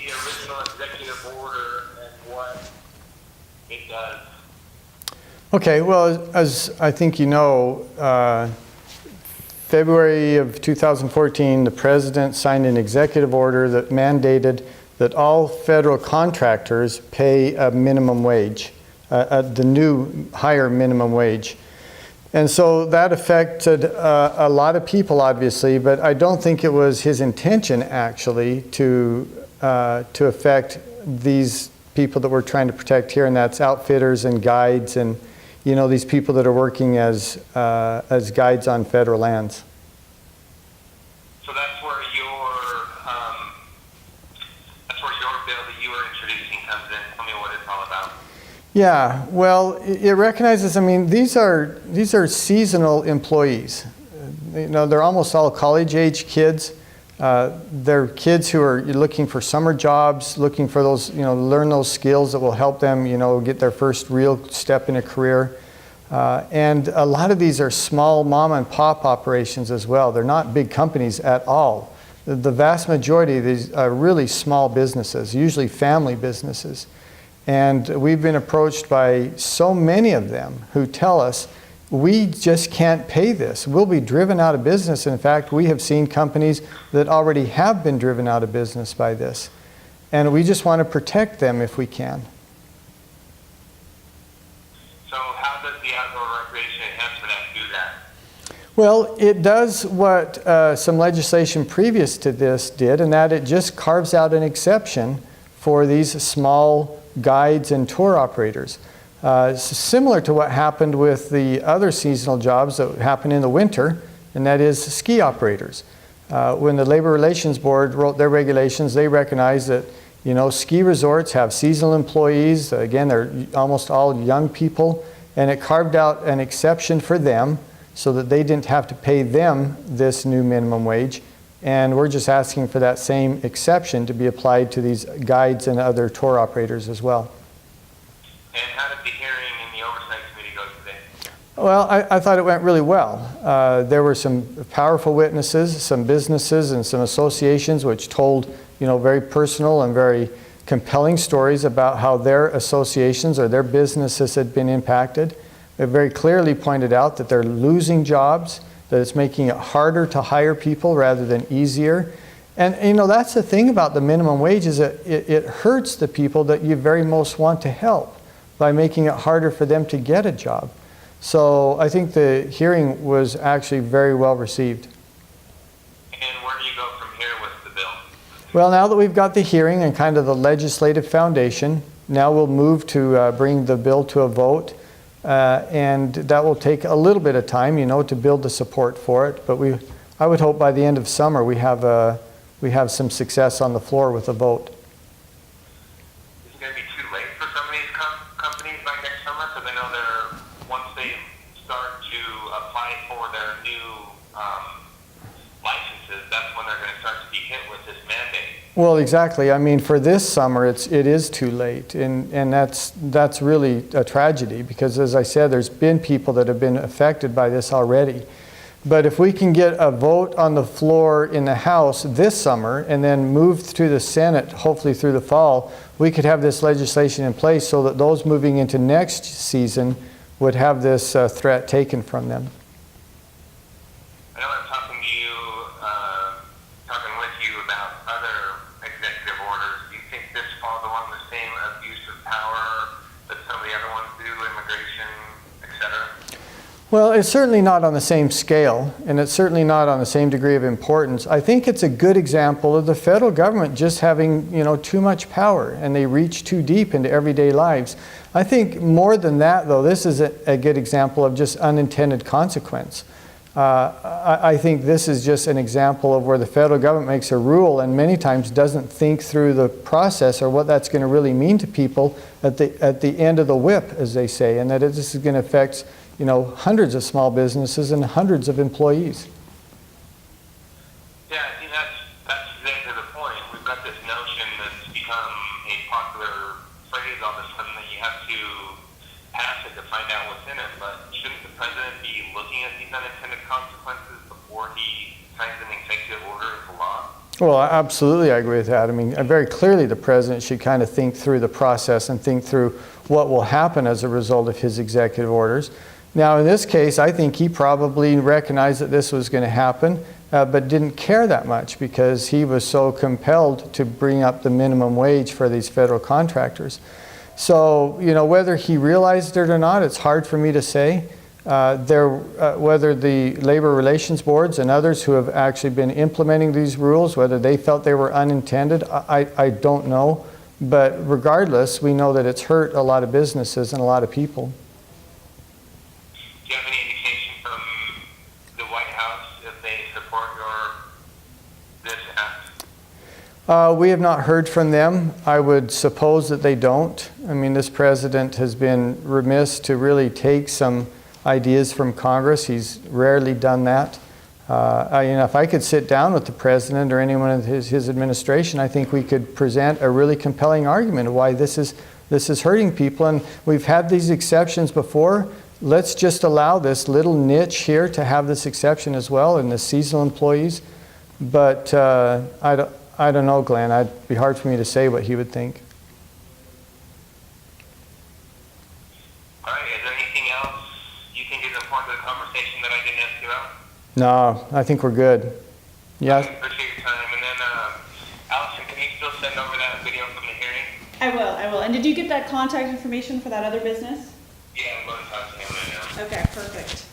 the original executive order and what it does? Okay, well, as I think you know, February of 2014, the President signed an executive order that mandated that all federal contractors pay a minimum wage, the new higher minimum wage. And so that affected a lot of people, obviously, but I don't think it was his intention, actually, to affect these people that we're trying to protect here, and that's outfitters and guides and, you know, these people that are working as guides on federal lands. So that's where your bill that you were introducing comes in. Tell me what it's all about. Yeah, well, it recognizes, I mean, these are seasonal employees. You know, they're almost all college-age kids. They're kids who are looking for summer jobs, looking for those, you know, learn those skills that will help them, you know, get their first real step in a career. And a lot of these are small mom and pop operations as well. They're not big companies at all. The vast majority of these are really small businesses, usually family businesses. And we've been approached by so many of them who tell us, we just can't pay this. We'll be driven out of business. In fact, we have seen companies that already have been driven out of business by this. And we just want to protect them if we can. So how does the Outdoor Recreation Enhancement Act do that? Well, it does what some legislation previous to this did, and that it just carves out an exception for these small guides and tour operators. Similar to what happened with the other seasonal jobs that happen in the winter, and that is ski operators. When the Labor Relations Board wrote their regulations, they recognized that, you know, ski resorts have seasonal employees. Again, they're almost all young people, and it carved out an exception for them so that they didn't have to pay them this new minimum wage. And we're just asking for that same exception to be applied to these guides and other tour operators as well. And how did the hearing in the Oversight Committee go today? Well, I thought it went really well. There were some powerful witnesses, some businesses and some associations which told, you know, very personal and very compelling stories about how their associations or their businesses had been impacted. It very clearly pointed out that they're losing jobs, that it's making it harder to hire people rather than easier. And you know, that's the thing about the minimum wage, is that it hurts the people that you very most want to help by making it harder for them to get a job. So I think the hearing was actually very well received. And where do you go from here with the bill? Well, now that we've got the hearing and kind of the legislative foundation, now we'll move to bring the bill to a vote. And that will take a little bit of time, you know, to build the support for it. But I would hope by the end of summer we have some success on the floor with a vote. Is it going to be too late for some of these companies by next summer? Because I know once they start to apply for their new licenses, that's when they're going to start to be hit with this mandate. Well, exactly. I mean, for this summer, it is too late, and that's really a tragedy, because, as I said, there's been people that have been affected by this already. But if we can get a vote on the floor in the House this summer and then move through the Senate, hopefully through the fall, we could have this legislation in place so that those moving into next season would have this threat taken from them. I know I'm talking to you, talking with you about other executive orders. Do you think this falls along the same abuse of power that some of the other ones do, immigration, etc.? Well, it's certainly not on the same scale, and it's certainly not on the same degree of importance. I think it's a good example of the federal government just having, you know, too much power, and they reach too deep into everyday lives. I think more than that, though, this is a good example of just unintended consequence. I think this is just an example of where the federal government makes a rule and many times doesn't think through the process or what that's going to really mean to people at the end of the whip, as they say, and that this is going to affect, you know, hundreds of small businesses and hundreds of employees. Yeah, I think that's exactly the point. We've got this notion that's become a popular phrase all of a sudden that you have to pass it to find out what's in it, but shouldn't the president be looking at these unintended consequences before he signs an executive order into law? Well, absolutely, I agree with that. I mean, very clearly the president should kind of think through the process and think through what will happen as a result of his executive orders. Now, in this case, I think he probably recognized that this was going to happen, but didn't care that much because he was so compelled to bring up the minimum wage for these federal contractors. So, you know, whether he realized it or not, it's hard for me to say. Whether the labor relations boards and others who have actually been implementing these rules, whether they felt they were unintended, I don't know. But regardless, we know that it's hurt a lot of businesses and a lot of people. Do you have any indication from the White House if they support this act? We have not heard from them. I would suppose that they don't. I mean, this president has been remiss to really take some ideas from Congress. He's rarely done that. If I could sit down with the president or anyone in his administration, I think we could present a really compelling argument of why this is hurting people. And we've had these exceptions before. Let's just allow this little niche here to have this exception as well, and the seasonal employees. But I don't know, Glenn. It'd be hard for me to say what he would think. All right. Is there anything else you think is important to the conversation that I didn't ask you about? No, I think we're good. Yeah. I appreciate your time. And then, Allison, can you still send over that video from the hearing? I will. And did you get that contact information for that other business? Yeah, I'm going to talk to him right now. Okay, perfect.